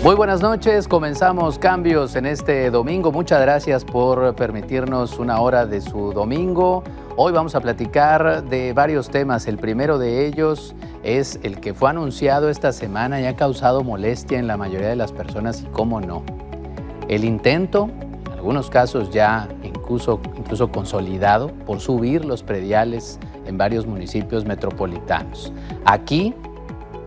Muy buenas noches, comenzamos Cambios en este domingo. Muchas gracias por permitirnos una hora de su domingo. Hoy vamos a platicar de varios temas. El primero de ellos es el que fue anunciado esta semana y ha causado molestia en la mayoría de las personas, y cómo no. El intento, en algunos casos ya incluso consolidado, por subir los prediales en varios municipios metropolitanos. Aquí,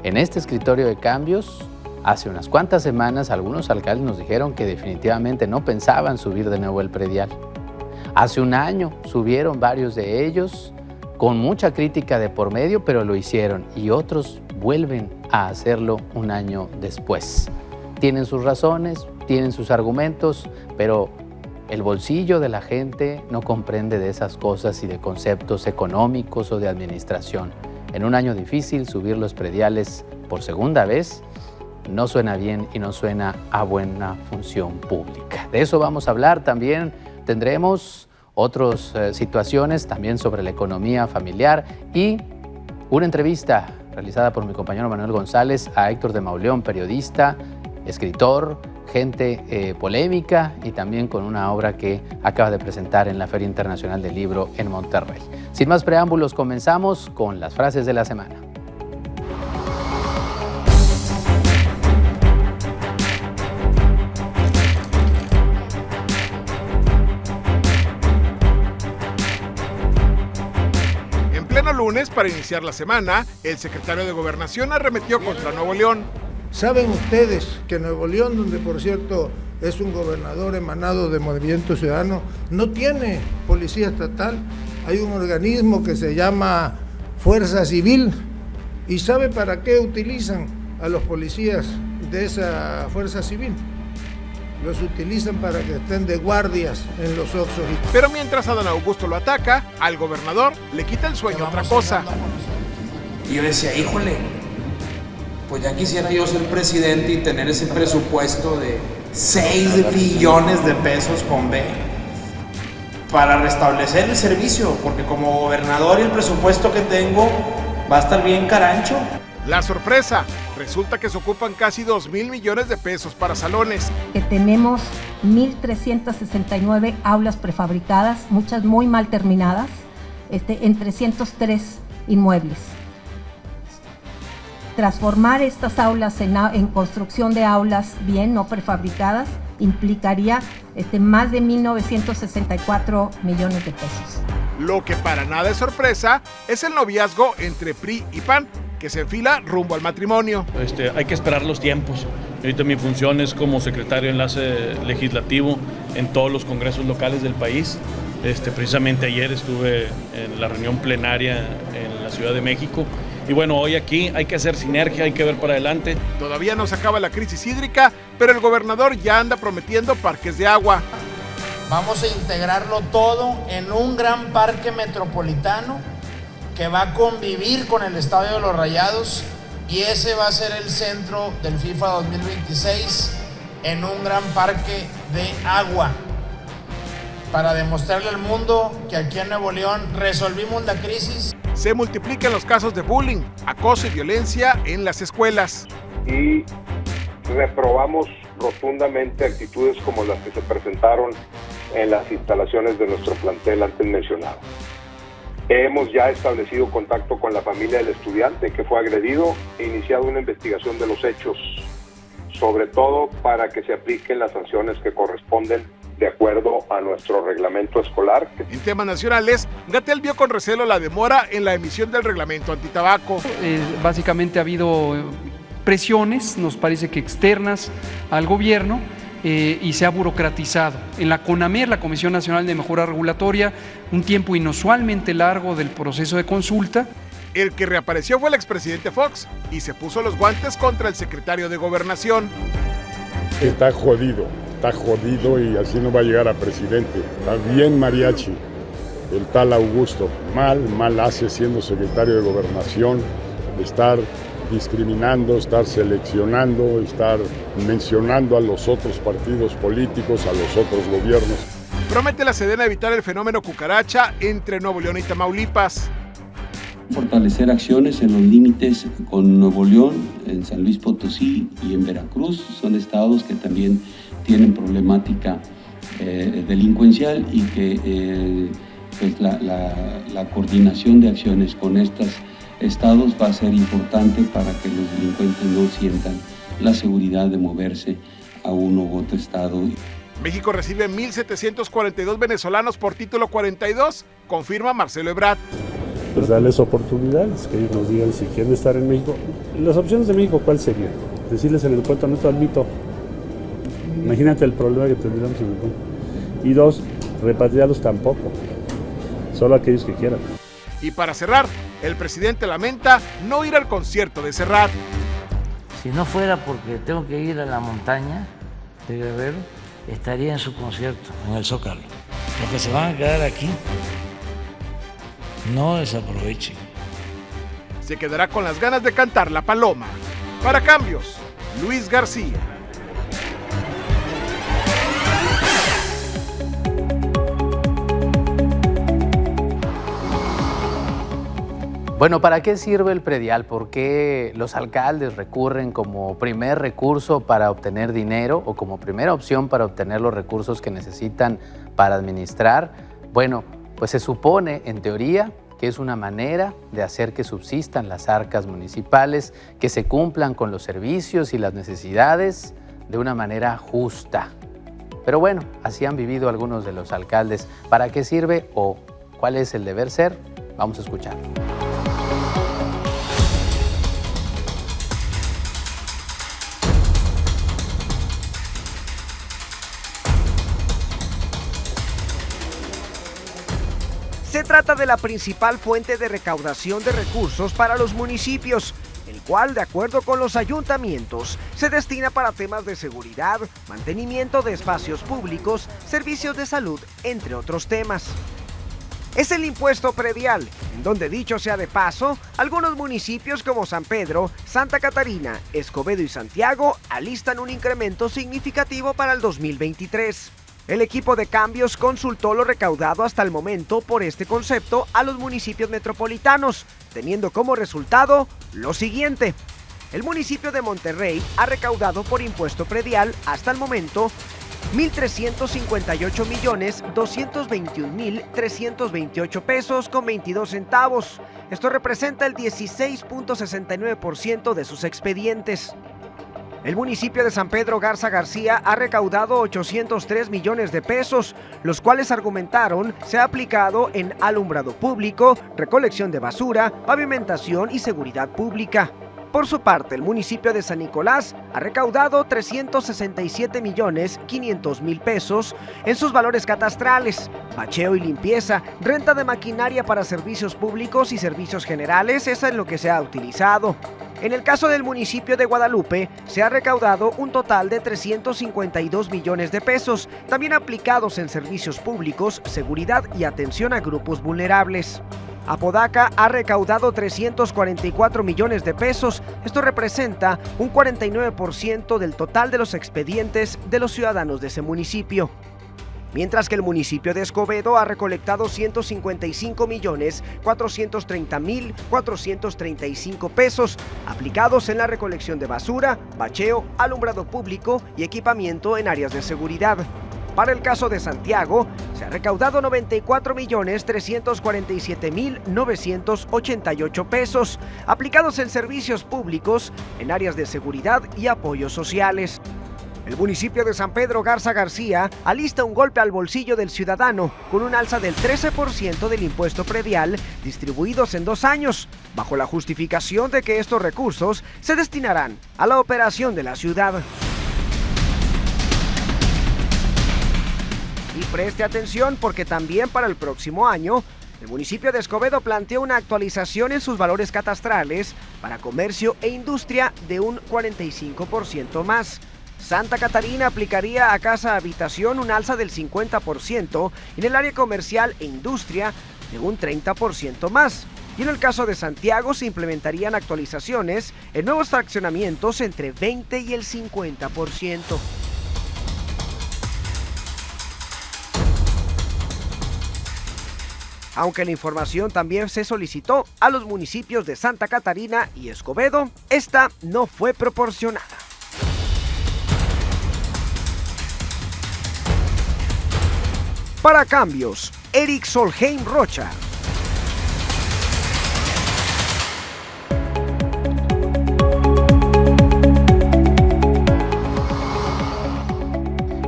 en este escritorio de Cambios, hace unas cuantas semanas algunos alcaldes nos dijeron que definitivamente no pensaban subir de nuevo el predial. Hace un año subieron varios de ellos con mucha crítica de por medio, pero lo hicieron, y otros vuelven a hacerlo un año después. Tienen sus razones, tienen sus argumentos, pero el bolsillo de la gente no comprende de esas cosas y de conceptos económicos o de administración. En un año difícil, subir los prediales por segunda vez no suena bien y no suena a buena función pública. De eso vamos a hablar. También tendremos otras situaciones también sobre la economía familiar y una entrevista realizada por mi compañero Manuel González a Héctor de Mauleón, periodista, escritor, gente polémica, y también con una obra que acaba de presentar en la Feria Internacional del Libro en Monterrey. Sin más preámbulos, comenzamos con las frases de la semana. Lunes, para iniciar la semana, el secretario de Gobernación arremetió contra Nuevo León. ¿Saben ustedes que Nuevo León, donde por cierto es un gobernador emanado de Movimiento Ciudadano, no tiene policía estatal? Hay un organismo que se llama Fuerza Civil. ¿Y sabe para qué utilizan a los policías de esa Fuerza Civil? Los utilizan para que estén de guardias en los Oxxos. Pero mientras Adán Augusto lo ataca, al gobernador le quita el sueño otra cosa. Y yo decía, híjole, pues ya quisiera yo ser presidente y tener ese presupuesto de 6 billones de pesos con B para restablecer el servicio, porque como gobernador el presupuesto que tengo va a estar bien carancho. La sorpresa, resulta que se ocupan casi 2,000 millones de pesos para salones. Que tenemos 1,369 aulas prefabricadas, muchas muy mal terminadas, en 303 inmuebles. Transformar estas aulas en construcción de aulas bien, no prefabricadas, implicaría más de 1,964 millones de pesos. Lo que para nada es sorpresa es el noviazgo entre PRI y PAN, que se enfila rumbo al matrimonio. Hay que esperar los tiempos. Ahorita mi función es como secretario de enlace legislativo en todos los congresos locales del país. Precisamente ayer estuve en la reunión plenaria en la Ciudad de México. Y bueno, hoy aquí hay que hacer sinergia, hay que ver para adelante. Todavía no se acaba la crisis hídrica, pero el gobernador ya anda prometiendo parques de agua. Vamos a integrarlo todo en un gran parque metropolitano que va a convivir con el Estadio de los Rayados, y ese va a ser el centro del FIFA 2026 en un gran parque de agua, para demostrarle al mundo que aquí en Nuevo León resolvimos la crisis. Se multiplican los casos de bullying, acoso y violencia en las escuelas. Y reprobamos rotundamente actitudes como las que se presentaron en las instalaciones de nuestro plantel antes mencionado. Hemos ya establecido contacto con la familia del estudiante que fue agredido e iniciado una investigación de los hechos, sobre todo para que se apliquen las sanciones que corresponden de acuerdo a nuestro reglamento escolar. En temas nacionales, Gatell vio con recelo la demora en la emisión del reglamento antitabaco. Básicamente ha habido presiones, nos parece que externas al gobierno, y se ha burocratizado. En la CONAMER, la Comisión Nacional de Mejora Regulatoria, un tiempo inusualmente largo del proceso de consulta. El que reapareció fue el expresidente Fox y se puso los guantes contra el secretario de Gobernación. Está jodido y así no va a llegar a presidente. Está bien mariachi el tal Augusto. Mal hace siendo secretario de Gobernación, estar discriminando, estar seleccionando, estar mencionando a los otros partidos políticos, a los otros gobiernos. Promete la Sedena evitar el fenómeno cucaracha entre Nuevo León y Tamaulipas. Fortalecer acciones en los límites con Nuevo León, en San Luis Potosí y en Veracruz. Son estados que también tienen problemática delincuencial y que pues la coordinación de acciones con estos estados va a ser importante para que los delincuentes no sientan la seguridad de moverse a uno u otro estado. México recibe 1.742 venezolanos por título 42, confirma Marcelo Ebrard. Pues darles oportunidades, que ellos nos digan si quieren estar en México. Las opciones de México, ¿cuál sería? Decirles en el puerto, no te admito. Imagínate el problema que tendríamos en el puerto. Y 2, repatriarlos tampoco, solo aquellos que quieran. Y para cerrar, el presidente lamenta no ir al concierto de Serrat. Si no fuera porque tengo que ir a la montaña de Guerrero, estaría en su concierto, en el Zócalo. Los que se van a quedar aquí, no desaprovechen. Se quedará con las ganas de cantar La Paloma. Para Cambios, Luis García. Bueno, ¿para qué sirve el predial? ¿Por qué los alcaldes recurren como primer recurso para obtener dinero o como primera opción para obtener los recursos que necesitan para administrar? Bueno, pues se supone, en teoría, que es una manera de hacer que subsistan las arcas municipales, que se cumplan con los servicios y las necesidades de una manera justa. Pero bueno, así han vivido algunos de los alcaldes. ¿Para qué sirve o cuál es el deber ser? Vamos a escuchar. Se trata de la principal fuente de recaudación de recursos para los municipios, el cual, de acuerdo con los ayuntamientos, se destina para temas de seguridad, mantenimiento de espacios públicos, servicios de salud, entre otros temas. Es el impuesto predial, en donde, dicho sea de paso, algunos municipios como San Pedro, Santa Catarina, Escobedo y Santiago alistan un incremento significativo para el 2023. El equipo de Cambios consultó lo recaudado hasta el momento por este concepto a los municipios metropolitanos, teniendo como resultado lo siguiente. El municipio de Monterrey ha recaudado por impuesto predial hasta el momento 1.358.221.328 pesos con 22 centavos. Esto representa el 16.69% de sus expedientes. El municipio de San Pedro Garza García ha recaudado 803 millones de pesos, los cuales argumentaron se ha aplicado en alumbrado público, recolección de basura, pavimentación y seguridad pública. Por su parte, el municipio de San Nicolás ha recaudado 367.500.000 pesos en sus valores catastrales, bacheo y limpieza, renta de maquinaria para servicios públicos y servicios generales, es en lo que se ha utilizado. En el caso del municipio de Guadalupe, se ha recaudado un total de 352 millones de pesos, también aplicados en servicios públicos, seguridad y atención a grupos vulnerables. Apodaca ha recaudado 344 millones de pesos, esto representa un 49% del total de los expedientes de los ciudadanos de ese municipio. Mientras que el municipio de Escobedo ha recolectado 155.430.435 pesos, aplicados en la recolección de basura, bacheo, alumbrado público y equipamiento en áreas de seguridad. Para el caso de Santiago, se ha recaudado 94.347.988 pesos, aplicados en servicios públicos, en áreas de seguridad y apoyos sociales. El municipio de San Pedro Garza García alista un golpe al bolsillo del ciudadano con un alza del 13% del impuesto predial distribuidos en 2 años, bajo la justificación de que estos recursos se destinarán a la operación de la ciudad. Y preste atención porque también para el próximo año, el municipio de Escobedo planteó una actualización en sus valores catastrales para comercio e industria de un 45% más. Santa Catarina aplicaría a casa habitación un alza del 50% y en el área comercial e industria de un 30% más. Y en el caso de Santiago se implementarían actualizaciones en nuevos fraccionamientos entre 20 y el 50%. Aunque la información también se solicitó a los municipios de Santa Catarina y Escobedo, esta no fue proporcionada. Para Cambios, Eric Solheim Rocha.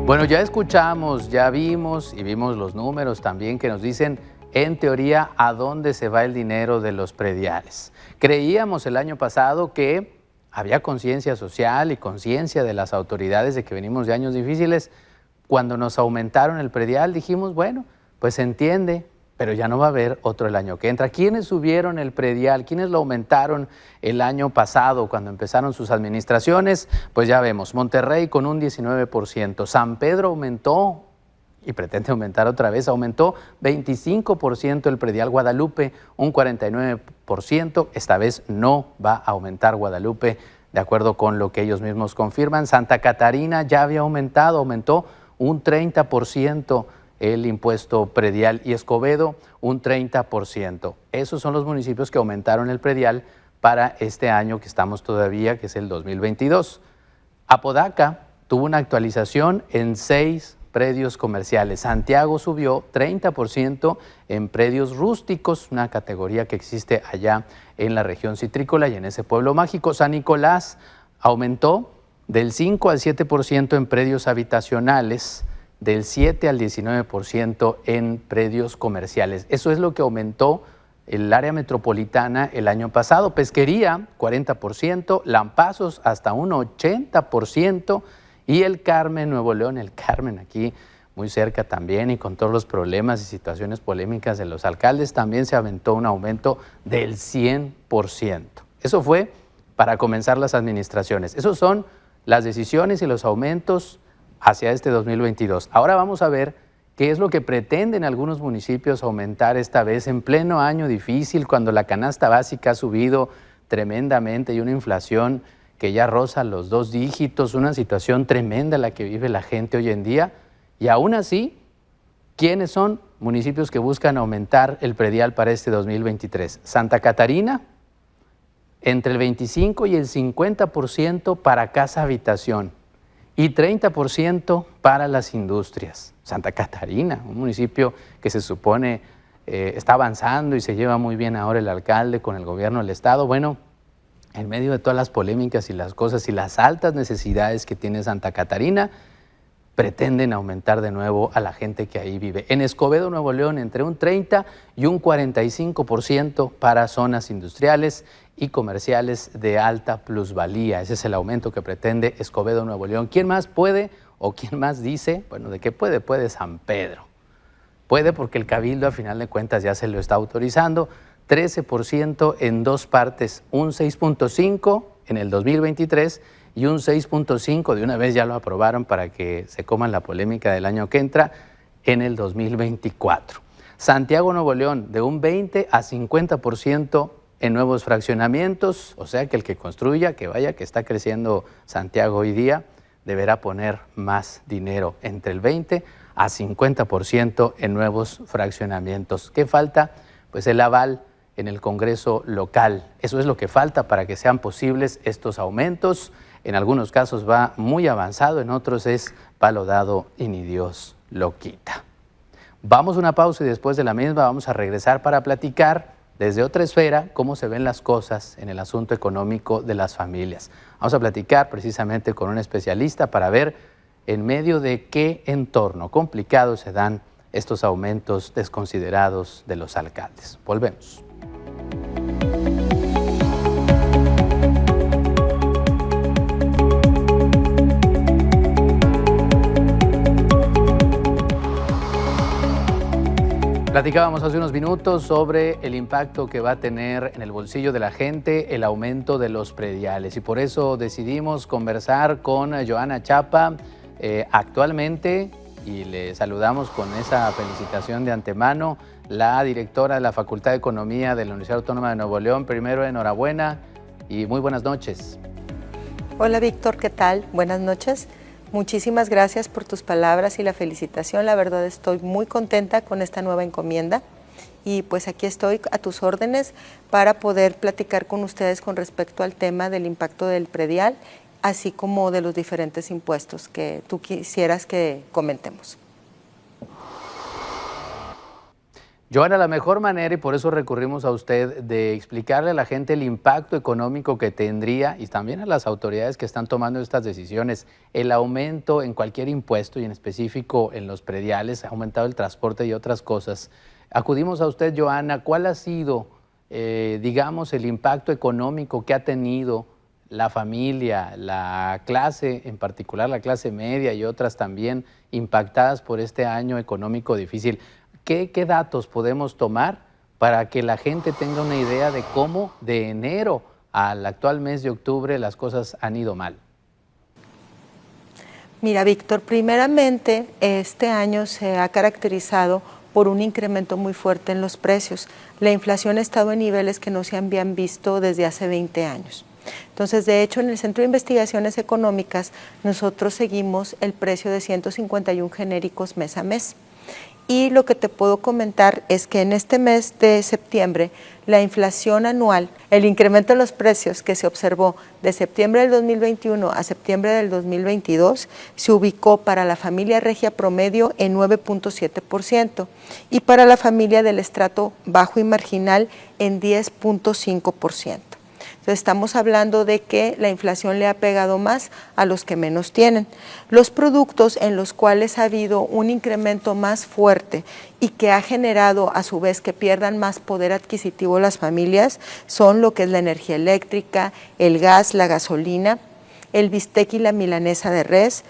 Bueno, ya escuchamos, ya vimos y vimos los números también que nos dicen, en teoría, a dónde se va el dinero de los prediales. Creíamos el año pasado que había conciencia social y conciencia de las autoridades de que venimos de años difíciles. Cuando nos aumentaron el predial dijimos, bueno, pues se entiende, pero ya no va a haber otro el año que entra. ¿Quiénes subieron el predial? ¿Quiénes lo aumentaron el año pasado cuando empezaron sus administraciones? Pues ya vemos, Monterrey con un 19%, San Pedro aumentó y pretende aumentar otra vez, aumentó 25% el predial, Guadalupe un 49%, esta vez no va a aumentar Guadalupe, de acuerdo con lo que ellos mismos confirman. Santa Catarina ya había aumentado, aumentó un 30% el impuesto predial y Escobedo un 30%. Esos son los municipios que aumentaron el predial para este año que estamos todavía, que es el 2022. Apodaca tuvo una actualización en 6 predios comerciales. Santiago subió 30% en predios rústicos, una categoría que existe allá en la región citrícola y en ese pueblo mágico. San Nicolás aumentó del 5 al 7% en predios habitacionales, del 7 al 19% en predios comerciales. Eso es lo que aumentó el área metropolitana el año pasado. Pesquería, 40%, Lampazos hasta un 80%, y el Carmen, Nuevo León, el Carmen aquí muy cerca también, y con todos los problemas y situaciones polémicas de los alcaldes, también se aventó un aumento del 100%. Eso fue para comenzar las administraciones. Esos son las decisiones y los aumentos hacia este 2022. Ahora vamos a ver qué es lo que pretenden algunos municipios aumentar esta vez en pleno año difícil, cuando la canasta básica ha subido tremendamente y una inflación que ya roza los 2 dígitos, una situación tremenda la que vive la gente hoy en día. Y aún así, ¿quiénes son municipios que buscan aumentar el predial para este 2023? Santa Catarina, entre el 25 y el 50% para casa habitación y 30% para las industrias. Santa Catarina, un municipio que se supone está avanzando y se lleva muy bien ahora el alcalde con el gobierno del estado. Bueno, en medio de todas las polémicas y las cosas y las altas necesidades que tiene Santa Catarina, pretenden aumentar de nuevo a la gente que ahí vive. En Escobedo, Nuevo León, entre un 30 y un 45% para zonas industriales y comerciales de alta plusvalía. Ese es el aumento que pretende Escobedo, Nuevo León. ¿Quién más puede o quién más dice? Bueno, ¿de qué puede? Puede San Pedro. Puede porque el Cabildo, a final de cuentas, ya se lo está autorizando. 13% en 2 partes, un 6.5% en el 2023 y un 6.5%, de una vez ya lo aprobaron para que se coman la polémica del año que entra, en el 2024. Santiago, Nuevo León, de un 20 a 50% en nuevos fraccionamientos, o sea que el que construya, que vaya, que está creciendo Santiago hoy día, deberá poner más dinero, entre el 20 a 50% en nuevos fraccionamientos. ¿Qué falta? Pues el aval en el Congreso local. Eso es lo que falta para que sean posibles estos aumentos. En algunos casos va muy avanzado, en otros es palo dado y ni Dios lo quita. Vamos a una pausa y después de la misma vamos a regresar para platicar desde otra esfera cómo se ven las cosas en el asunto económico de las familias. Vamos a platicar precisamente con un especialista para ver en medio de qué entorno complicado se dan estos aumentos desconsiderados de los alcaldes. Volvemos. Platicábamos hace unos minutos sobre el impacto que va a tener en el bolsillo de la gente el aumento de los prediales, y por eso decidimos conversar con Joana Chapa actualmente, y le saludamos con esa felicitación de antemano, la directora de la Facultad de Economía de la Universidad Autónoma de Nuevo León. Primero, enhorabuena y muy buenas noches. Hola Víctor, ¿qué tal? Buenas noches. Muchísimas gracias por tus palabras y la felicitación. La verdad estoy muy contenta con esta nueva encomienda y pues aquí estoy a tus órdenes para poder platicar con ustedes con respecto al tema del impacto del predial, así como de los diferentes impuestos que tú quisieras que comentemos. Johanna, la mejor manera, y por eso recurrimos a usted, de explicarle a la gente el impacto económico que tendría, y también a las autoridades que están tomando estas decisiones, el aumento en cualquier impuesto y en específico en los prediales, ha aumentado el transporte y otras cosas. Acudimos a usted, Johanna, ¿cuál ha sido, digamos, el impacto económico que ha tenido la familia, la clase, en particular la clase media y otras también impactadas por este año económico difícil? ¿Qué datos podemos tomar para que la gente tenga una idea de cómo de enero al actual mes de octubre las cosas han ido mal? Mira, Víctor, primeramente este año se ha caracterizado por un incremento muy fuerte en los precios. La inflación ha estado en niveles que no se habían visto desde hace 20 años. Entonces, de hecho, en el Centro de Investigaciones Económicas nosotros seguimos el precio de 151 genéricos mes a mes. Y lo que te puedo comentar es que en este mes de septiembre, la inflación anual, el incremento en los precios que se observó de septiembre del 2021 a septiembre del 2022, se ubicó para la familia regia promedio en 9.7% y para la familia del estrato bajo y marginal en 10.5%. Entonces estamos hablando de que la inflación le ha pegado más a los que menos tienen. Los productos en los cuales ha habido un incremento más fuerte y que ha generado a su vez que pierdan más poder adquisitivo las familias son lo que es la energía eléctrica, el gas, la gasolina, el bistec y la milanesa de res,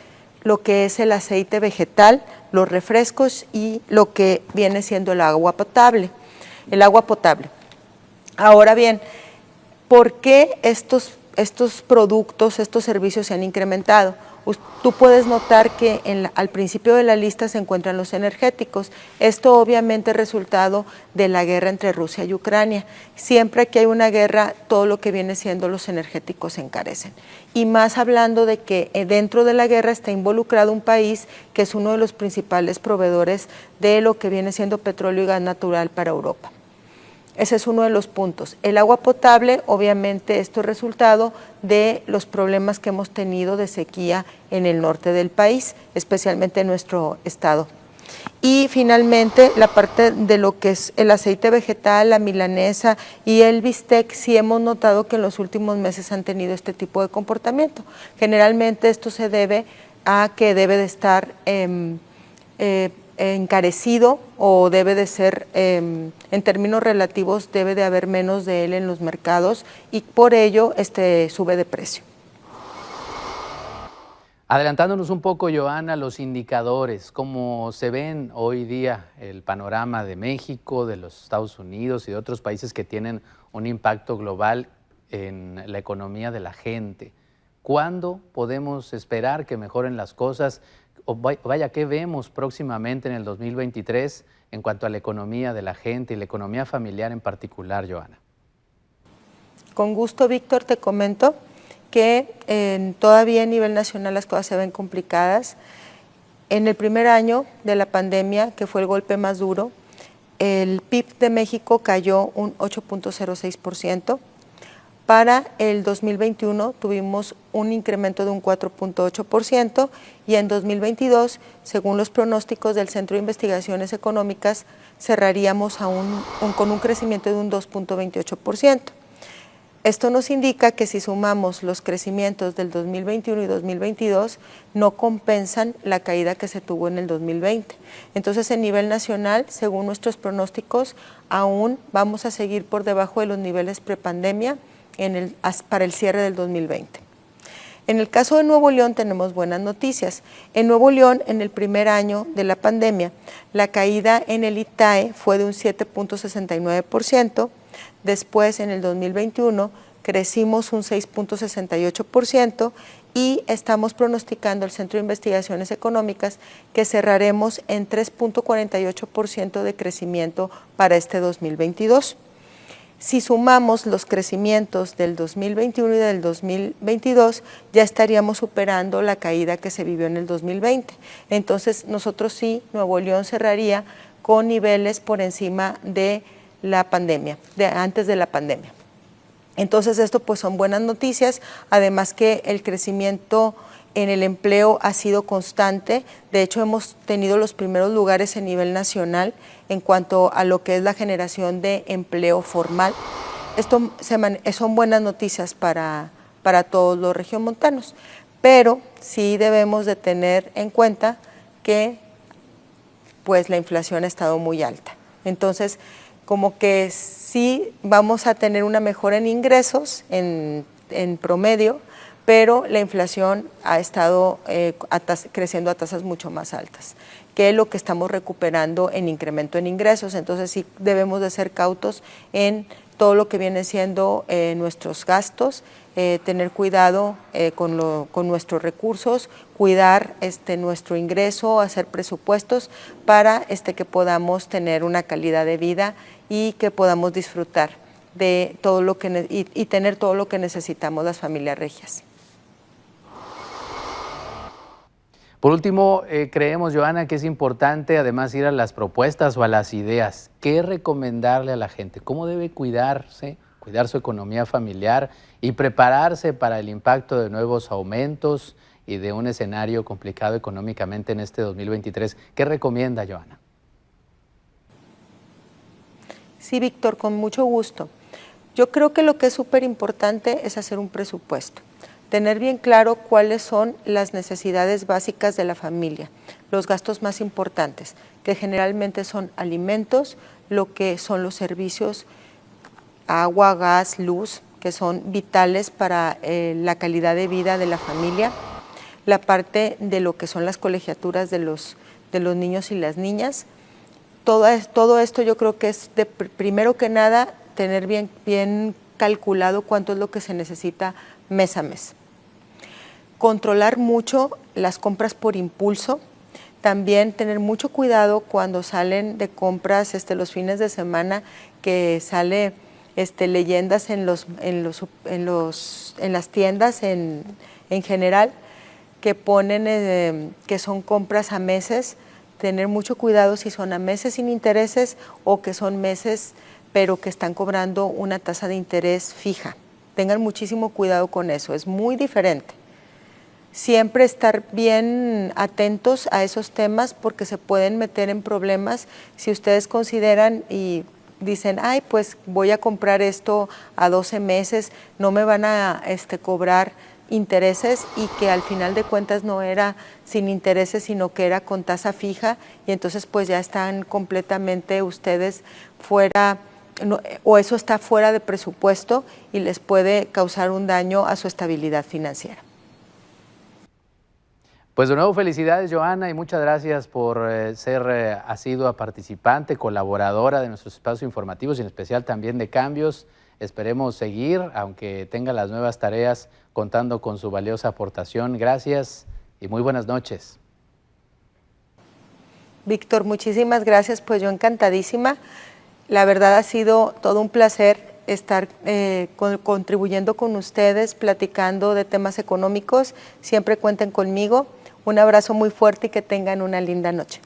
lo que es el aceite vegetal, los refrescos y lo que viene siendo el agua potable. Ahora bien, ¿por qué estos productos, estos servicios se han incrementado? Tú puedes notar que al principio de la lista se encuentran los energéticos. Esto obviamente es resultado de la guerra entre Rusia y Ucrania. Siempre que hay una guerra, todo lo que viene siendo los energéticos se encarecen. Y más hablando de que dentro de la guerra está involucrado un país que es uno de los principales proveedores de lo que viene siendo petróleo y gas natural para Europa. Ese es uno de los puntos. El agua potable, obviamente, esto es resultado de los problemas que hemos tenido de sequía en el norte del país, especialmente en nuestro estado. Y finalmente, la parte de lo que es el aceite vegetal, la milanesa y el bistec, sí hemos notado que en los últimos meses han tenido este tipo de comportamiento. Generalmente esto se debe a que debe de estar encarecido o debe de ser, en términos relativos, debe de haber menos de él en los mercados y por ello sube de precio. Adelantándonos un poco, Johanna, los indicadores, cómo se ven hoy día el panorama de México, de los Estados Unidos y de otros países que tienen un impacto global en la economía de la gente. ¿Cuándo podemos esperar que mejoren las cosas? O vaya, ¿qué vemos próximamente en el 2023 en cuanto a la economía de la gente y la economía familiar en particular, Johanna? Con gusto, Víctor, te comento que todavía a nivel nacional las cosas se ven complicadas. En el primer año de la pandemia, que fue el golpe más duro, el PIB de México cayó un 8.06%. Para el 2021 tuvimos un incremento de un 4.8% y en 2022, según los pronósticos del Centro de Investigaciones Económicas, cerraríamos con un crecimiento de un 2.28%. Esto nos indica que si sumamos los crecimientos del 2021 y 2022, no compensan la caída que se tuvo en el 2020. Entonces, a nivel nacional, según nuestros pronósticos, aún vamos a seguir por debajo de los niveles prepandemia para el cierre del 2020. En el caso de Nuevo León tenemos buenas noticias. En Nuevo León, en el primer año de la pandemia, la caída en el ITAE fue de un 7.69%, después en el 2021 crecimos un 6.68% y estamos pronosticando el Centro de Investigaciones Económicas que cerraremos en 3.48% de crecimiento para este 2022. Si sumamos los crecimientos del 2021 y del 2022, ya estaríamos superando la caída que se vivió en el 2020. Entonces, nosotros sí, Nuevo León cerraría con niveles por encima de la pandemia, antes de la pandemia. Entonces esto pues son buenas noticias, además que el crecimiento en el empleo ha sido constante. De hecho, hemos tenido los primeros lugares a nivel nacional en cuanto a lo que es la generación de empleo formal. Esto son buenas noticias para todos los regiomontanos, pero sí debemos de tener en cuenta que pues la inflación ha estado muy alta. Entonces, como que sí vamos a tener una mejora en ingresos en promedio, pero la inflación ha estado creciendo a tasas mucho más altas que lo que estamos recuperando en incremento en ingresos. Entonces sí debemos de ser cautos en todo lo que viene siendo nuestros gastos, tener cuidado con nuestros recursos, cuidar nuestro ingreso, hacer presupuestos para que podamos tener una calidad de vida y que podamos disfrutar de todo lo que y tener todo lo que necesitamos las familias regias. Por último, creemos, Johanna, que es importante además ir a las propuestas o a las ideas. ¿Qué recomendarle a la gente? ¿Cómo debe cuidarse, cuidar su economía familiar y prepararse para el impacto de nuevos aumentos y de un escenario complicado económicamente en este 2023? ¿Qué recomienda, Johanna? Sí, Víctor, con mucho gusto. Yo creo que lo que es súper importante es hacer un presupuesto. Tener bien claro cuáles son las necesidades básicas de la familia, los gastos más importantes, que generalmente son alimentos, lo que son los servicios, agua, gas, luz, que son vitales para la calidad de vida de la familia, la parte de lo que son las colegiaturas de los niños y las niñas. Todo esto yo creo que es, primero que nada, tener bien calculado cuánto es lo que se necesita mes a mes. Controlar mucho las compras por impulso, también tener mucho cuidado cuando salen de compras los fines de semana, que sale leyendas en las tiendas en general, que ponen que son compras a meses. Tener mucho cuidado si son a meses sin intereses o que son meses pero que están cobrando una tasa de interés fija. Tengan muchísimo cuidado con eso, es muy diferente. Siempre estar bien atentos a esos temas porque se pueden meter en problemas si ustedes consideran y dicen, ay, pues voy a comprar esto a 12 meses, no me van a cobrar intereses, y que al final de cuentas no era sin intereses, sino que era con tasa fija, y entonces pues ya están completamente ustedes fuera, o eso está fuera de presupuesto y les puede causar un daño a su estabilidad financiera. Pues de nuevo felicidades, Johanna, y muchas gracias por ser asidua participante, colaboradora de nuestros espacios informativos y en especial también de Cambios. Esperemos seguir, aunque tenga las nuevas tareas, contando con su valiosa aportación. Gracias y muy buenas noches. Víctor, muchísimas gracias, pues yo encantadísima. La verdad ha sido todo un placer estar contribuyendo con ustedes, platicando de temas económicos. Siempre cuenten conmigo. Un abrazo muy fuerte y que tengan una linda noche.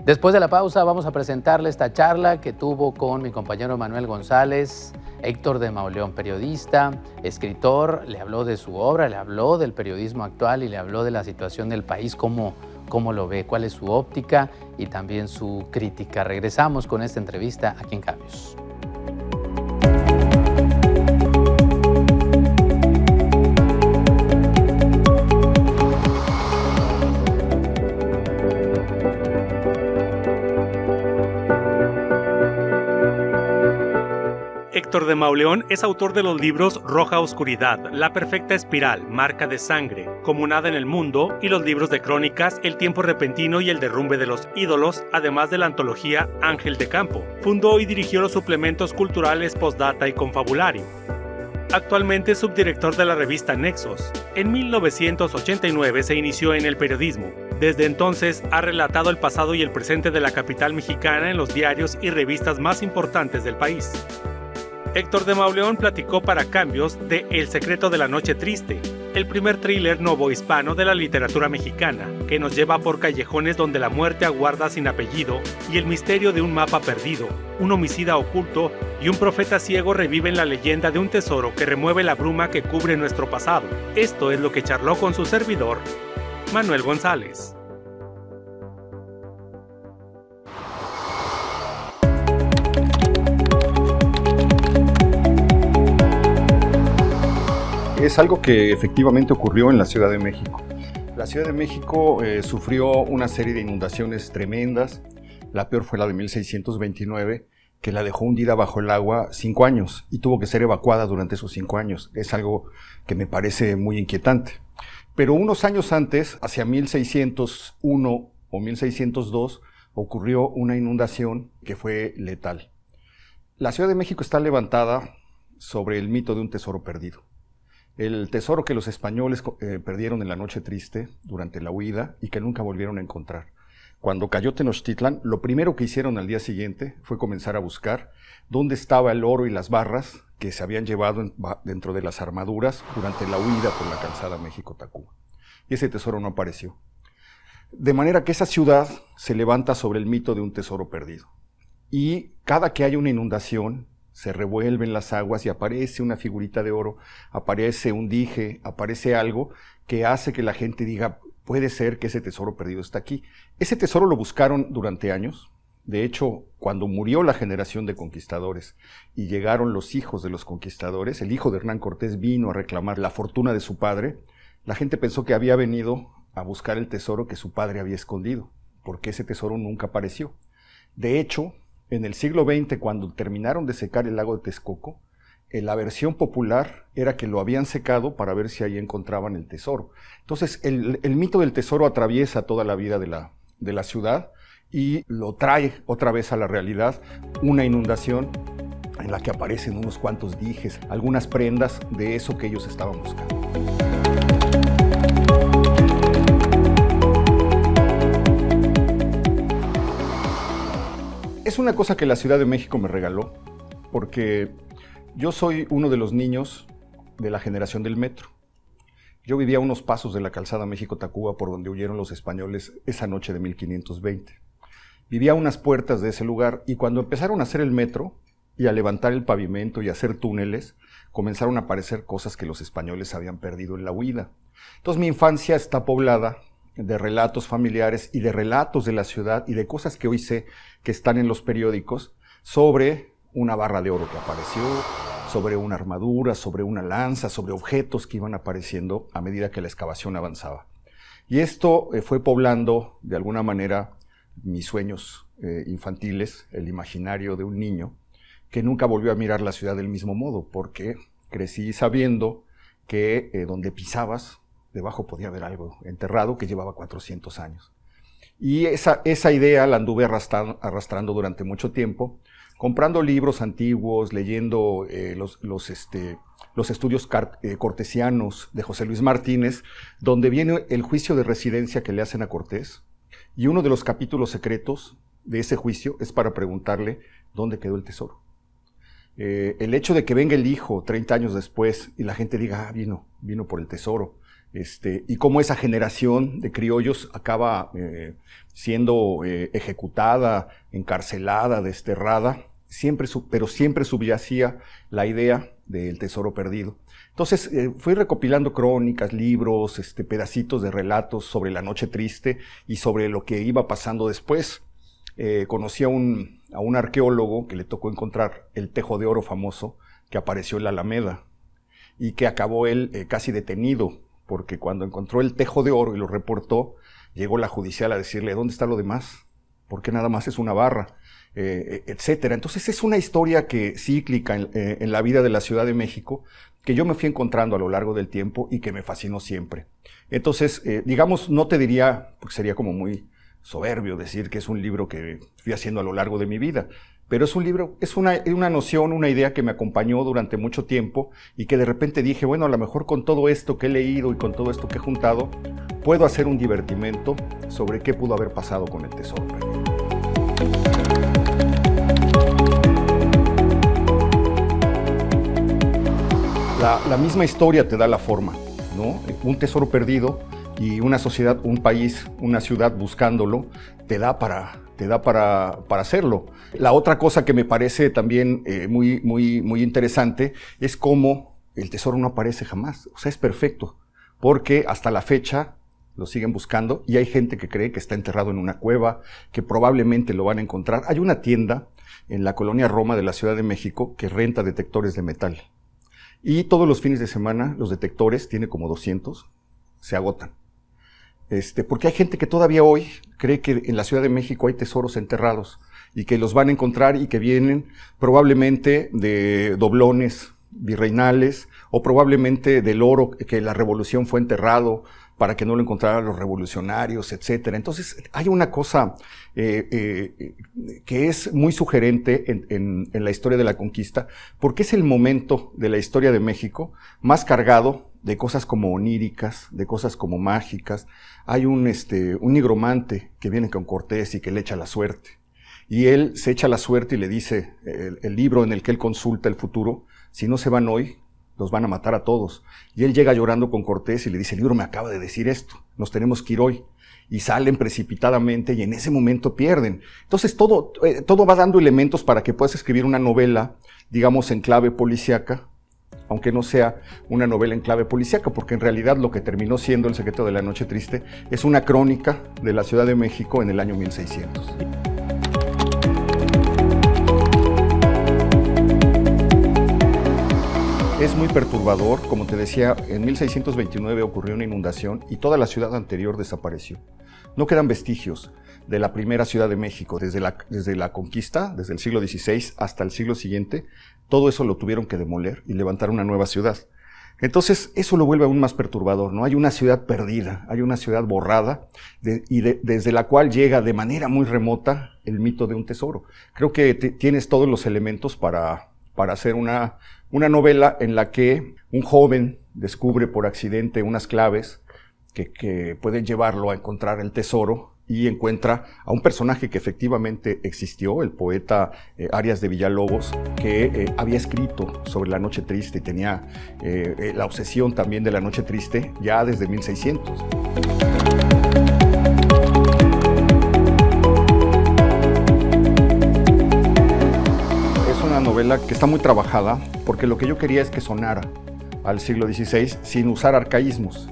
Después de la pausa vamos a presentarle esta charla que tuvo con mi compañero Manuel González. Héctor de Mauleón, periodista, escritor, le habló de su obra, le habló del periodismo actual y le habló de la situación del país, cómo lo ve, cuál es su óptica y también su crítica. Regresamos con esta entrevista aquí en Cambios. Héctor de Mauleón es autor de los libros Roja Oscuridad, La Perfecta Espiral, Marca de Sangre, Comunada en el Mundo y los libros de crónicas El Tiempo Repentino y El Derrumbe de los Ídolos, además de la antología Ángel de Campo. Fundó y dirigió los suplementos culturales Postdata y Confabulario. Actualmente es subdirector de la revista Nexos. En 1989 se inició en el periodismo. Desde entonces ha relatado el pasado y el presente de la capital mexicana en los diarios y revistas más importantes del país. Héctor de Mauleón platicó para Cambios de El secreto de la noche triste, el primer thriller novohispano de la literatura mexicana, que nos lleva por callejones donde la muerte aguarda sin apellido y el misterio de un mapa perdido, un homicida oculto y un profeta ciego reviven la leyenda de un tesoro que remueve la bruma que cubre nuestro pasado. Esto es lo que charló con su servidor, Manuel González. Es algo que efectivamente ocurrió en la Ciudad de México. La Ciudad de México sufrió una serie de inundaciones tremendas. La peor fue la de 1629, que la dejó hundida bajo el agua 5 años y tuvo que ser evacuada durante esos 5 años. Es algo que me parece muy inquietante. Pero unos años antes, hacia 1601 o 1602, ocurrió una inundación que fue letal. La Ciudad de México está levantada sobre el mito de un tesoro perdido. El tesoro que los españoles perdieron en la Noche Triste durante la huida y que nunca volvieron a encontrar. Cuando cayó Tenochtitlan, lo primero que hicieron al día siguiente fue comenzar a buscar dónde estaba el oro y las barras que se habían llevado dentro de las armaduras durante la huida por la calzada México-Tacuba. Y ese tesoro no apareció. De manera que esa ciudad se levanta sobre el mito de un tesoro perdido. Y cada que hay una inundación, se revuelven las aguas y aparece una figurita de oro, aparece un dije, aparece algo que hace que la gente diga, puede ser que ese tesoro perdido está aquí. Ese tesoro lo buscaron durante años. De hecho, cuando murió la generación de conquistadores y llegaron los hijos de los conquistadores, el hijo de Hernán Cortés vino a reclamar la fortuna de su padre, la gente pensó que había venido a buscar el tesoro que su padre había escondido, porque ese tesoro nunca apareció. De hecho, en el siglo XX, cuando terminaron de secar el lago de Texcoco, la versión popular era que lo habían secado para ver si ahí encontraban el tesoro. Entonces, el mito del tesoro atraviesa toda la vida de la ciudad y lo trae otra vez a la realidad, una inundación en la que aparecen unos cuantos dijes, algunas prendas de eso que ellos estaban buscando. Es una cosa que la Ciudad de México me regaló, porque yo soy uno de los niños de la generación del metro. Yo vivía a unos pasos de la calzada México-Tacuba por donde huyeron los españoles esa noche de 1520. Vivía a unas puertas de ese lugar y cuando empezaron a hacer el metro y a levantar el pavimento y a hacer túneles, comenzaron a aparecer cosas que los españoles habían perdido en la huida. Entonces mi infancia está poblada de relatos familiares y de relatos de la ciudad y de cosas que hoy sé que están en los periódicos sobre una barra de oro que apareció, sobre una armadura, sobre una lanza, sobre objetos que iban apareciendo a medida que la excavación avanzaba. Y esto fue poblando de alguna manera mis sueños infantiles, el imaginario de un niño que nunca volvió a mirar la ciudad del mismo modo, porque crecí sabiendo que donde pisabas, debajo podía haber algo enterrado que llevaba 400 años. Y esa idea la anduve arrastrando durante mucho tiempo, comprando libros antiguos, leyendo los estudios cortesianos de José Luis Martínez, donde viene el juicio de residencia que le hacen a Cortés, y uno de los capítulos secretos de ese juicio es para preguntarle dónde quedó el tesoro. El hecho de que venga el hijo 30 años después y la gente diga, vino por el tesoro, y cómo esa generación de criollos acaba siendo ejecutada, encarcelada, desterrada, pero siempre subyacía la idea del tesoro perdido. Entonces fui recopilando crónicas, libros, pedacitos de relatos sobre la Noche Triste y sobre lo que iba pasando después. Conocí a un arqueólogo que le tocó encontrar el tejo de oro famoso que apareció en la Alameda y que acabó él casi detenido, porque cuando encontró el tejo de oro y lo reportó, llegó la judicial a decirle, ¿dónde está lo demás? ¿Por qué nada más es una barra? Etcétera. Entonces es una historia cíclica en la vida de la Ciudad de México que yo me fui encontrando a lo largo del tiempo y que me fascinó siempre. Entonces, digamos, no te diría, porque sería como muy soberbio decir que es un libro que fui haciendo a lo largo de mi vida, pero es un libro, es una noción, una idea que me acompañó durante mucho tiempo y que de repente dije, bueno, a lo mejor con todo esto que he leído y con todo esto que he juntado, puedo hacer un divertimento sobre qué pudo haber pasado con el tesoro perdido. La misma historia te da la forma. ¿no? Un tesoro perdido y una sociedad, un país, una ciudad buscándolo, te da para hacerlo. La otra cosa que me parece también muy interesante es cómo el tesoro no aparece jamás. O sea, es perfecto, porque hasta la fecha lo siguen buscando y hay gente que cree que está enterrado en una cueva, que probablemente lo van a encontrar. Hay una tienda en la colonia Roma de la Ciudad de México que renta detectores de metal. Y todos los fines de semana los detectores, tiene como 200, se agotan. Porque hay gente que todavía hoy cree que en la Ciudad de México hay tesoros enterrados y que los van a encontrar y que vienen probablemente de doblones virreinales o probablemente del oro que la revolución fue enterrado para que no lo encontraran los revolucionarios, etc. Entonces hay una cosa que es muy sugerente en la historia de la conquista, porque es el momento de la historia de México más cargado de cosas como oníricas, de cosas como mágicas. Hay un nigromante que viene con Cortés y que le echa la suerte. Y él se echa la suerte y le dice, el libro en el que él consulta el futuro, si no se van hoy, los van a matar a todos. Y él llega llorando con Cortés y le dice, el libro me acaba de decir esto, nos tenemos que ir hoy. Y salen precipitadamente y en ese momento pierden. Entonces todo va dando elementos para que puedas escribir una novela, digamos, en clave policíaca, aunque no sea una novela en clave policíaca, porque en realidad lo que terminó siendo El secreto de la noche triste es una crónica de la Ciudad de México en el año 1600. Es muy perturbador, como te decía, en 1629 ocurrió una inundación y toda la ciudad anterior desapareció. No quedan vestigios de la primera Ciudad de México, desde la conquista, desde el siglo XVI hasta el siglo siguiente, todo eso lo tuvieron que demoler y levantar una nueva ciudad. Entonces, eso lo vuelve aún más perturbador, ¿no? Hay una ciudad perdida, hay una ciudad borrada, desde la cual llega de manera muy remota el mito de un tesoro. Creo que tienes todos los elementos para hacer una novela en la que un joven descubre por accidente unas claves que pueden llevarlo a encontrar el tesoro y encuentra a un personaje que efectivamente existió, el poeta Arias de Villalobos, que había escrito sobre la noche triste y tenía la obsesión también de la noche triste ya desde 1600. Es una novela que está muy trabajada porque lo que yo quería es que sonara al siglo XVI sin usar arcaísmos.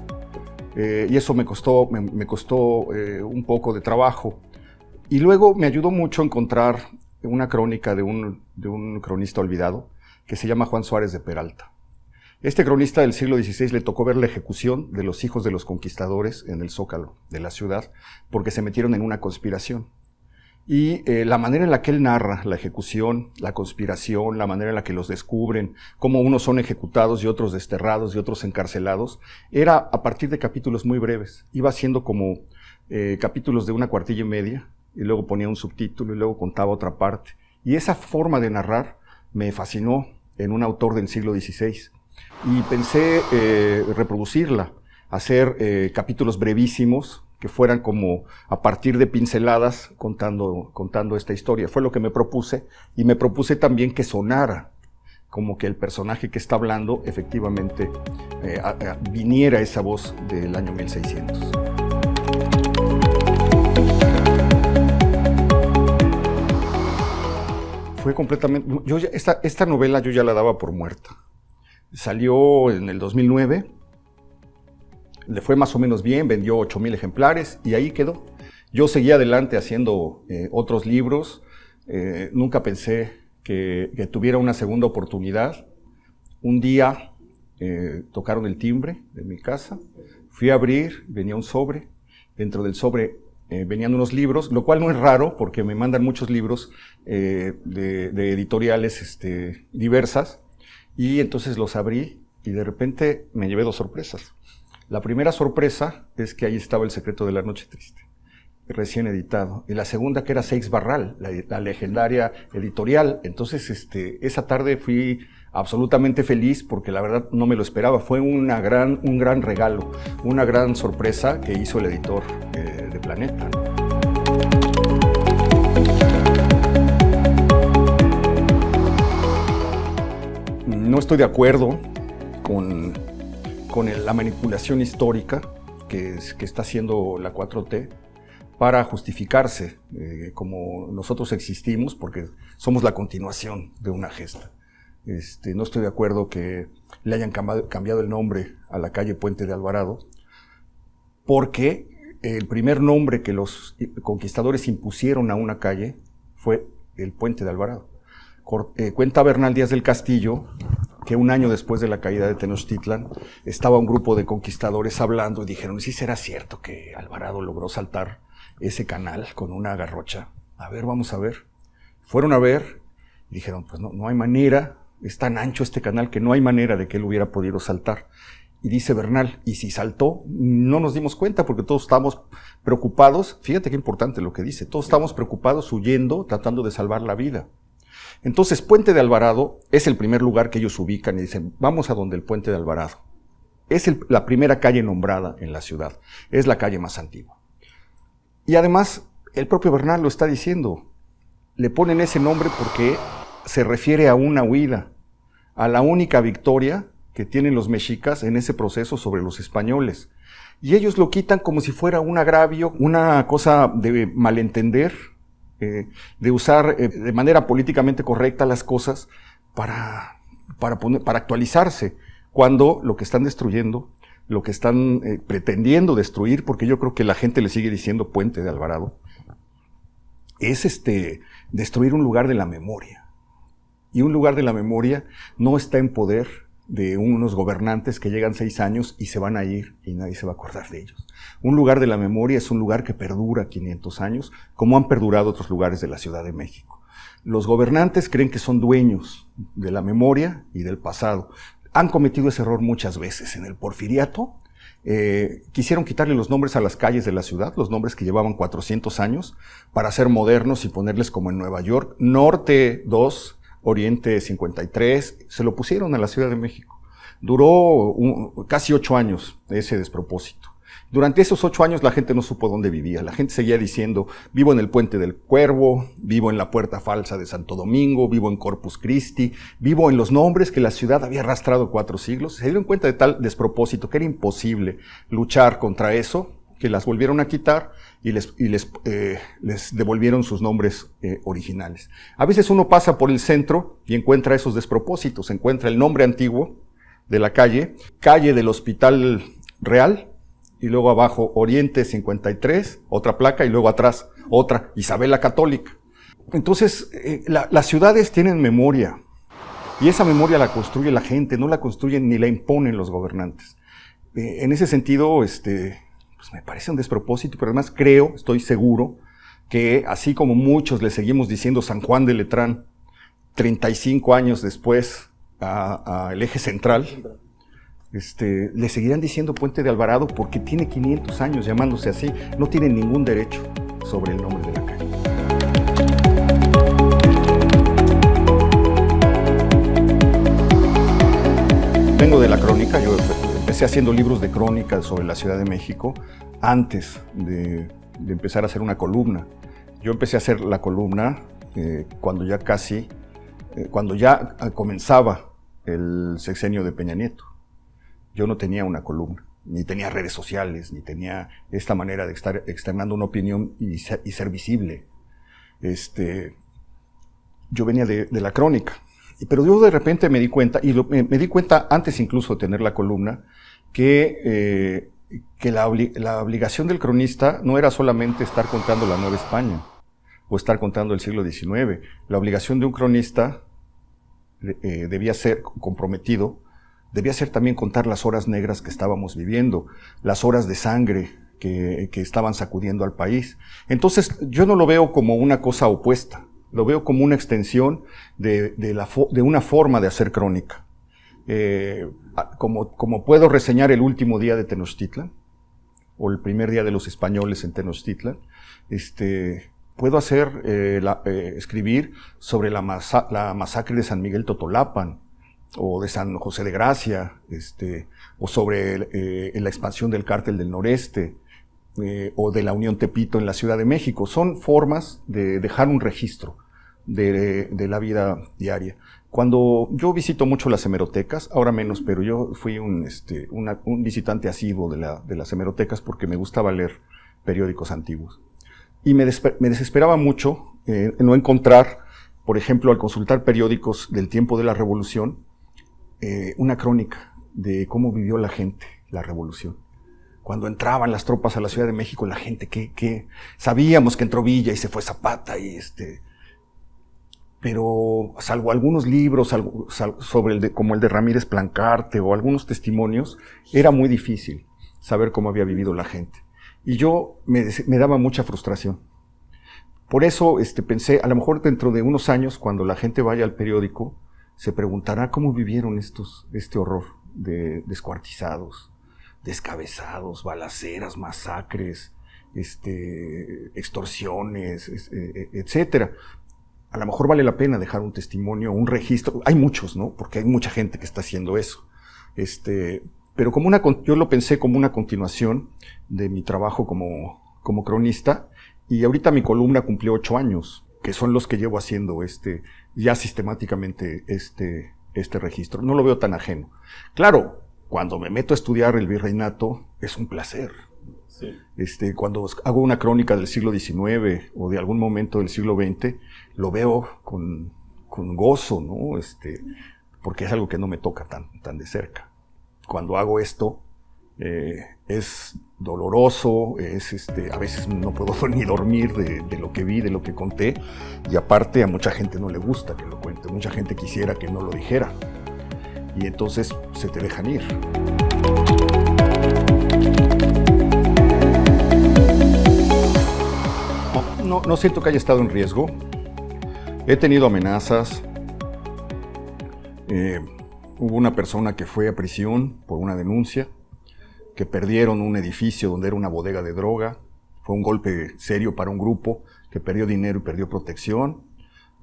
Y eso me costó un poco de trabajo. Y luego me ayudó mucho a encontrar una crónica de un cronista olvidado que se llama Juan Suárez de Peralta. Este cronista del siglo XVI le tocó ver la ejecución de los hijos de los conquistadores en el Zócalo de la ciudad porque se metieron en una conspiración. Y la manera en la que él narra la ejecución, la conspiración, la manera en la que los descubren, cómo unos son ejecutados y otros desterrados y otros encarcelados, era a partir de capítulos muy breves. Iba haciendo como capítulos de 1 cuartilla y media, y luego ponía un subtítulo y luego contaba otra parte. Y esa forma de narrar me fascinó en un autor del siglo XVI. Y pensé reproducirla, hacer capítulos brevísimos, que fueran como a partir de pinceladas contando esta historia. Fue lo que me propuse, y me propuse también que sonara, como que el personaje que está hablando efectivamente viniera esa voz del año 1600. Fue completamente... Esta novela yo ya la daba por muerta. Salió en el 2009, le fue más o menos bien, vendió 8,000 ejemplares y ahí quedó. Yo seguí adelante haciendo otros libros, nunca pensé que tuviera una segunda oportunidad. Un día tocaron el timbre de mi casa, fui a abrir, venía un sobre, dentro del sobre venían unos libros, lo cual no es raro porque me mandan muchos libros de editoriales diversas, y entonces los abrí y de repente me llevé 2 sorpresas. La primera sorpresa es que ahí estaba El secreto de la noche triste, recién editado. Y la segunda, que era Seix Barral, la legendaria editorial. Entonces, esa tarde fui absolutamente feliz porque la verdad no me lo esperaba. Fue un gran regalo, una gran sorpresa que hizo el editor de Planeta. No estoy de acuerdo con con la manipulación histórica que está haciendo la 4T para justificarse como nosotros existimos, porque somos la continuación de una gesta. No estoy de acuerdo que le hayan cambiado el nombre a la calle Puente de Alvarado, porque el primer nombre que los conquistadores impusieron a una calle fue el Puente de Alvarado. Cuenta Bernal Díaz del Castillo que un año después de la caída de Tenochtitlan estaba un grupo de conquistadores hablando y dijeron, ¿sí será cierto que Alvarado logró saltar ese canal con una garrocha? A ver, vamos a ver. Fueron a ver y dijeron, pues no hay manera, es tan ancho este canal que no hay manera de que él hubiera podido saltar. Y dice Bernal, y si saltó, no nos dimos cuenta porque todos estábamos preocupados, fíjate qué importante lo que dice, todos estábamos preocupados huyendo, tratando de salvar la vida. Entonces, Puente de Alvarado es el primer lugar que ellos ubican y dicen, vamos a donde el Puente de Alvarado. Es la primera calle nombrada en la ciudad, es la calle más antigua. Y además, el propio Bernal lo está diciendo, le ponen ese nombre porque se refiere a una huida, a la única victoria que tienen los mexicas en ese proceso sobre los españoles. Y ellos lo quitan como si fuera un agravio, una cosa de malentender, de usar de manera políticamente correcta las cosas para actualizarse, cuando lo que están destruyendo, lo que están pretendiendo destruir, porque yo creo que la gente le sigue diciendo Puente de Alvarado, es destruir un lugar de la memoria. Y un lugar de la memoria no está en poder de unos gobernantes que llegan 6 años y se van a ir y nadie se va a acordar de ellos. Un lugar de la memoria es un lugar que perdura 500 años, como han perdurado otros lugares de la Ciudad de México. Los gobernantes creen que son dueños de la memoria y del pasado. Han cometido ese error muchas veces. En el Porfiriato quisieron quitarle los nombres a las calles de la ciudad, los nombres que llevaban 400 años, para ser modernos y ponerles como en Nueva York, Norte 2, Oriente 53, se lo pusieron a la Ciudad de México. Duró casi 8 años ese despropósito. Durante esos 8 años la gente no supo dónde vivía. La gente seguía diciendo, vivo en el Puente del Cuervo, vivo en la Puerta Falsa de Santo Domingo, vivo en Corpus Christi, vivo en los nombres que la ciudad había arrastrado 4 siglos. Se dieron cuenta de tal despropósito que era imposible luchar contra eso, que las volvieron a quitar y les devolvieron sus nombres originales. A veces uno pasa por el centro y encuentra esos despropósitos, encuentra el nombre antiguo de la calle, calle del Hospital Real, y luego abajo Oriente 53, otra placa, y luego atrás otra, Isabel la Católica. Entonces, las ciudades tienen memoria, y esa memoria la construye la gente, no la construyen ni la imponen los gobernantes. En ese sentido, pues me parece un despropósito, pero además estoy seguro, que así como muchos le seguimos diciendo San Juan de Letrán, 35 años después al eje central, le seguirán diciendo Puente de Alvarado porque tiene 500 años llamándose así, no tiene ningún derecho sobre el nombre de la calle. Vengo de la crónica, yo empecé haciendo libros de crónica sobre la Ciudad de México antes de empezar a hacer una columna. Yo empecé a hacer la columna cuando ya comenzaba el sexenio de Peña Nieto. Yo no tenía una columna, ni tenía redes sociales, ni tenía esta manera de estar externando una opinión y ser visible. Yo venía de la crónica, pero yo de repente me di cuenta, y me di cuenta antes incluso de tener la columna, que la obligación del cronista no era solamente estar contando la Nueva España, o estar contando el siglo XIX. La obligación de un cronista debía ser comprometido, debía ser también contar las horas negras que estábamos viviendo, las horas de sangre que estaban sacudiendo al país. Entonces, yo no lo veo como una cosa opuesta, lo veo como una extensión de una forma de hacer crónica. Como puedo reseñar el último día de Tenochtitlan, o el primer día de los españoles en Tenochtitlan, puedo escribir sobre la masacre de San Miguel Totolapan, o de San José de Gracia, o sobre la expansión del Cártel del Noreste, o de la Unión Tepito en la Ciudad de México. Son formas de dejar un registro de la vida diaria. Cuando yo visito mucho las hemerotecas, ahora menos, pero yo fui un visitante asiduo de las hemerotecas porque me gustaba leer periódicos antiguos. Y me desesperaba mucho no encontrar, por ejemplo, al consultar periódicos del tiempo de la Revolución, una crónica de cómo vivió la gente la Revolución. Cuando entraban las tropas a la Ciudad de México, la gente que sabíamos que entró Villa y se fue Zapata y pero salvo algunos libros sobre como el de Ramírez Plancarte o algunos testimonios, era muy difícil saber cómo había vivido la gente. Y yo me daba mucha frustración. Por eso pensé, a lo mejor dentro de unos años, cuando la gente vaya al periódico, se preguntará cómo vivieron este horror de descuartizados, descabezados, balaceras, masacres, extorsiones, etcétera. A lo mejor vale la pena dejar un testimonio, un registro. Hay muchos, ¿no? Porque hay mucha gente que está haciendo eso. Pero yo lo pensé como una continuación de mi trabajo como cronista, y ahorita mi columna cumplió 8 años, que son los que llevo haciendo ya sistemáticamente este registro. No lo veo tan ajeno. Claro, cuando me meto a estudiar el virreinato, es un placer. Sí. Cuando hago una crónica del siglo XIX o de algún momento del siglo XX, lo veo con gozo, ¿no? Porque es algo que no me toca tan de cerca. Cuando hago esto, es doloroso, a veces no puedo ni dormir de lo que vi, de lo que conté, y aparte a mucha gente no le gusta que lo cuente, mucha gente quisiera que no lo dijera, y entonces se te dejan ir. No siento que haya estado en riesgo. He tenido amenazas. Hubo una persona que fue a prisión por una denuncia, que perdieron un edificio donde era una bodega de droga. Fue un golpe serio para un grupo que perdió dinero y perdió protección.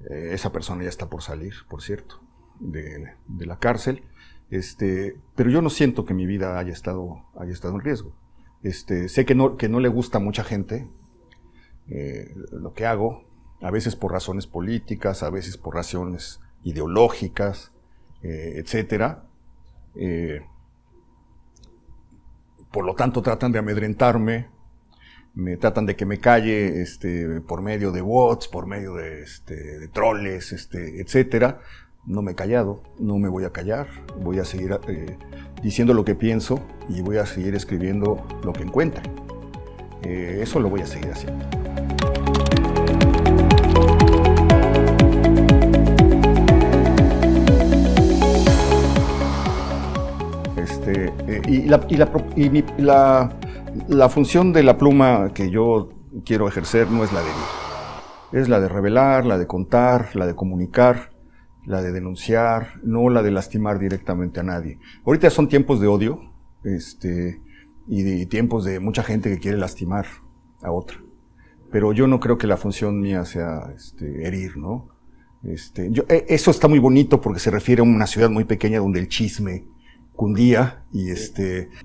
Esa persona ya está por salir, por cierto, de la cárcel. Pero yo no siento que mi vida haya estado en riesgo. Sé que no le gusta a mucha gente lo que hago, a veces por razones políticas, a veces por razones ideológicas, etcétera. Por lo tanto, tratan de amedrentarme, me tratan de que me calle por medio de bots, por medio de troles, etcétera. No me he callado, no me voy a callar, voy a seguir diciendo lo que pienso y voy a seguir escribiendo lo que encuentre. Eso lo voy a seguir haciendo. La función de la pluma que yo quiero ejercer no es la de herir, es la de revelar, la de contar, la de comunicar, la de denunciar, no la de lastimar directamente a nadie. Ahorita son tiempos de odio, y de tiempos de mucha gente que quiere lastimar a otra. Pero yo no creo que la función mía sea herir, ¿no? Eso está muy bonito porque se refiere a una ciudad muy pequeña donde el chisme cundía y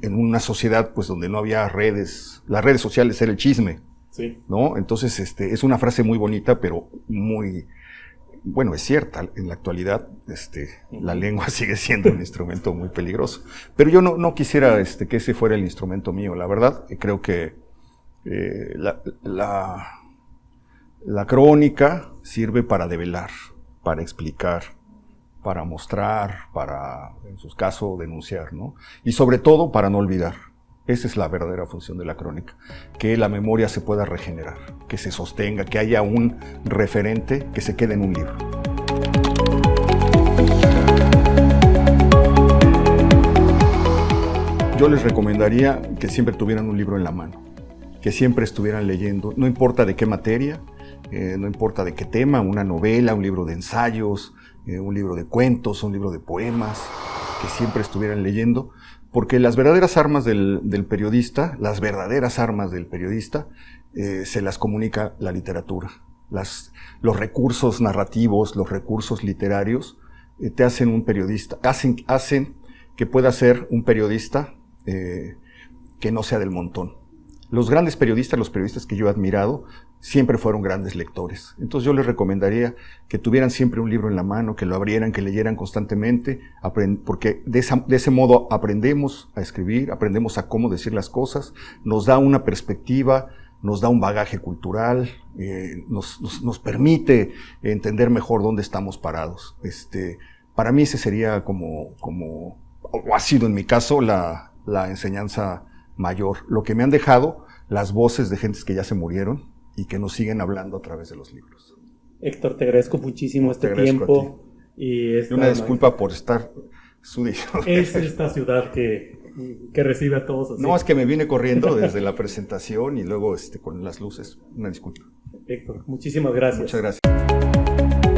en una sociedad pues donde no había redes, las redes sociales era el chisme, sí, ¿no? Entonces es una frase muy bonita, pero muy, bueno, es cierta. En la actualidad la lengua sigue siendo un instrumento muy peligroso. Pero yo no quisiera que ese fuera el instrumento mío. La verdad, creo que la crónica sirve para develar, para explicar, para mostrar, para, en su caso, denunciar, ¿no? Y sobre todo, para no olvidar. Esa es la verdadera función de la crónica, que la memoria se pueda regenerar, que se sostenga, que haya un referente que se quede en un libro. Yo les recomendaría que siempre tuvieran un libro en la mano, que siempre estuvieran leyendo, no importa de qué materia, no importa de qué tema, una novela, un libro de ensayos, un libro de cuentos, un libro de poemas, que siempre estuvieran leyendo, porque las verdaderas armas del periodista, se las comunica la literatura. Los recursos narrativos, los recursos literarios, te hacen un periodista, hacen que pueda ser un periodista que no sea del montón. Los grandes periodistas, los periodistas que yo he admirado, siempre fueron grandes lectores. Entonces yo les recomendaría que tuvieran siempre un libro en la mano, que lo abrieran, que leyeran constantemente, porque de ese modo aprendemos a escribir, aprendemos a cómo decir las cosas, nos da una perspectiva, nos da un bagaje cultural, nos permite entender mejor dónde estamos parados. Para mí ese sería o ha sido en mi caso, la enseñanza mayor. Lo que me han dejado las voces de gentes que ya se murieron y que nos siguen hablando a través de los libros. Héctor, te agradezco muchísimo este tiempo. Y una disculpa por estar sudido. Es esta ciudad que recibe a todos así. No, es que me vine corriendo desde la presentación y luego con las luces. Una disculpa. Héctor, muchísimas gracias. Muchas gracias.